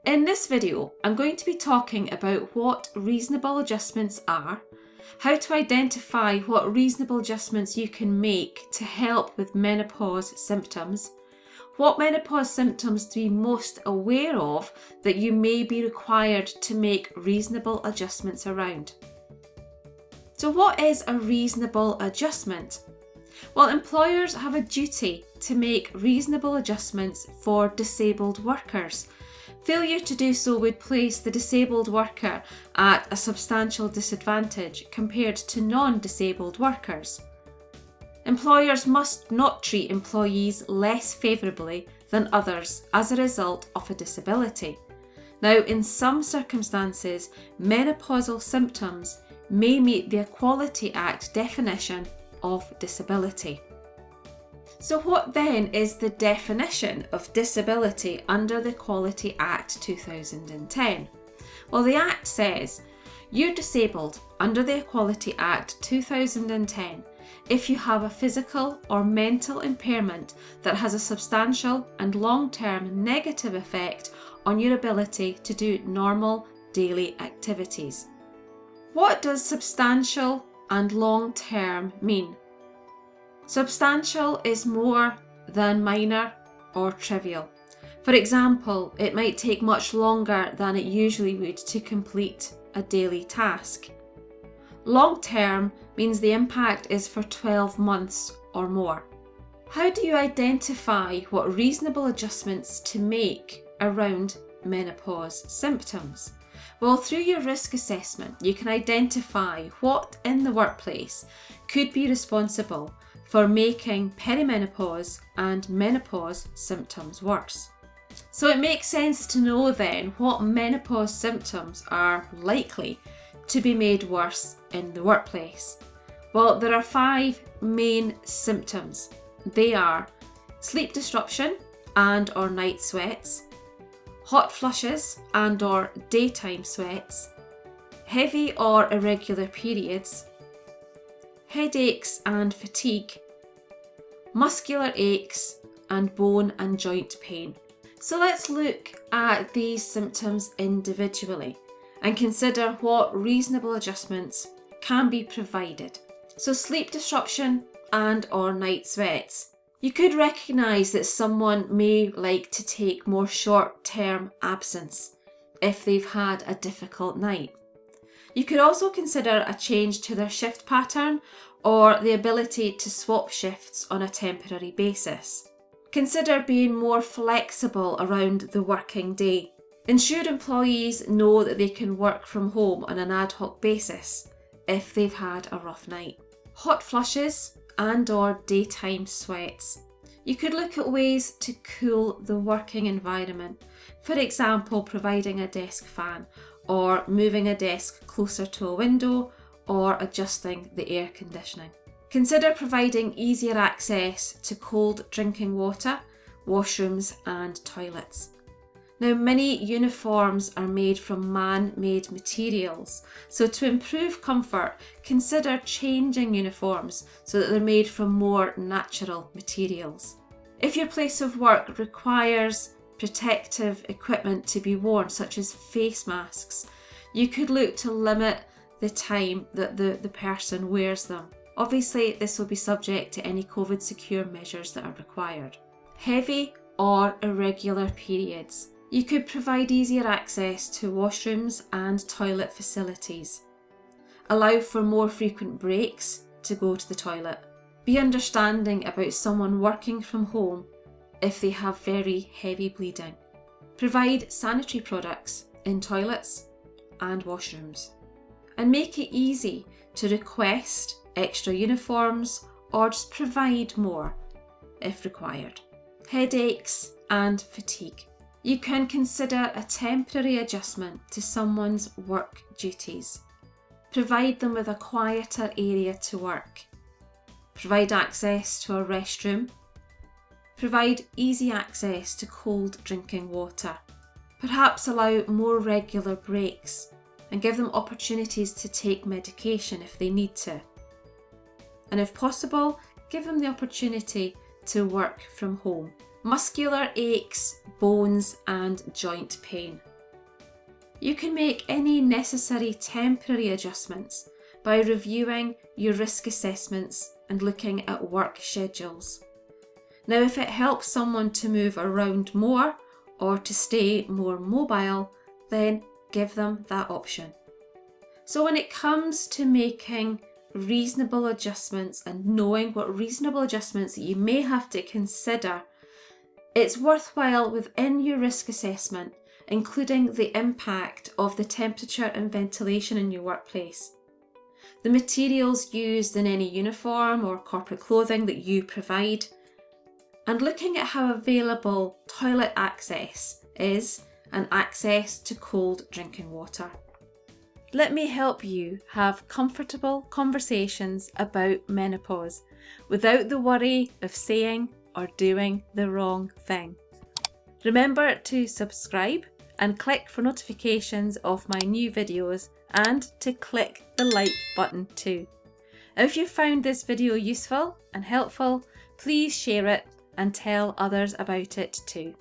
In this video, I'm going to be talking about what reasonable adjustments are, how to identify what reasonable adjustments you can make to help with menopause symptoms, what menopause symptoms to be most aware of that you may be required to make reasonable adjustments around. So what is a reasonable adjustment? Well, employers have a duty to make reasonable adjustments for disabled workers. Failure to do so would place the disabled worker at a substantial disadvantage compared to non-disabled workers. Employers must not treat employees less favourably than others as a result of a disability. Now, in some circumstances, menopausal symptoms may meet the Equality Act definition of disability. So what then is the definition of disability under the Equality Act 2010? Well, the Act says you're disabled under the Equality Act 2010 if you have a physical or mental impairment that has a substantial and long-term negative effect on your ability to do normal daily activities. What does substantial and long-term mean? Substantial is more than minor or trivial. For example, it might take much longer than it usually would to complete a daily task. Long-term means the impact is for 12 months or more. How do you identify what reasonable adjustments to make around menopause symptoms? Well, through your risk assessment, you can identify what in the workplace could be responsible for making perimenopause and menopause symptoms worse. So it makes sense to know then what menopause symptoms are likely to be made worse in the workplace. Well, there are 5 main symptoms. They are sleep disruption and or night sweats, hot flushes and or daytime sweats, heavy or irregular periods, headaches and fatigue, muscular aches, and bone and joint pain. So let's look at these symptoms individually and consider what reasonable adjustments can be provided. So sleep disruption and or night sweats. You could recognise that someone may like to take more short-term absence if they've had a difficult night. You could also consider a change to their shift pattern or the ability to swap shifts on a temporary basis. Consider being more flexible around the working day. Ensure employees know that they can work from home on an ad hoc basis if they've had a rough night. Hot flushes and or daytime sweats. You could look at ways to cool the working environment. For example, providing a desk fan or moving a desk closer to a window or adjusting the air conditioning. Consider providing easier access to cold drinking water, washrooms and toilets. Now, many uniforms are made from man-made materials, so to improve comfort, consider changing uniforms so that they're made from more natural materials. If your place of work requires protective equipment to be worn, such as face masks, you could look to limit the time that the person wears them. Obviously, this will be subject to any COVID secure measures that are required. Heavy or irregular periods. You could provide easier access to washrooms and toilet facilities. Allow for more frequent breaks to go to the toilet. Be understanding about someone working from home if they have very heavy bleeding. Provide sanitary products in toilets and washrooms. And make it easy to request extra uniforms or just provide more if required. Headaches and fatigue. You can consider a temporary adjustment to someone's work duties. Provide them with a quieter area to work. Provide access to a restroom. Provide easy access to cold drinking water. Perhaps allow more regular breaks and give them opportunities to take medication if they need to. And if possible, give them the opportunity to work from home. Muscular aches, bones and joint pain. You can make any necessary temporary adjustments by reviewing your risk assessments and looking at work schedules. Now, if it helps someone to move around more or to stay more mobile, then give them that option. So when it comes to making reasonable adjustments and knowing what reasonable adjustments that you may have to consider, it's worthwhile within your risk assessment including the impact of the temperature and ventilation in your workplace, the materials used in any uniform or corporate clothing that you provide, and looking at how available toilet access is and access to cold drinking water. Let me help you have comfortable conversations about menopause without the worry of saying or doing the wrong thing. Remember to subscribe and click for notifications of my new videos and to click the like button too. If you found this video useful and helpful, please share it and tell others about it too.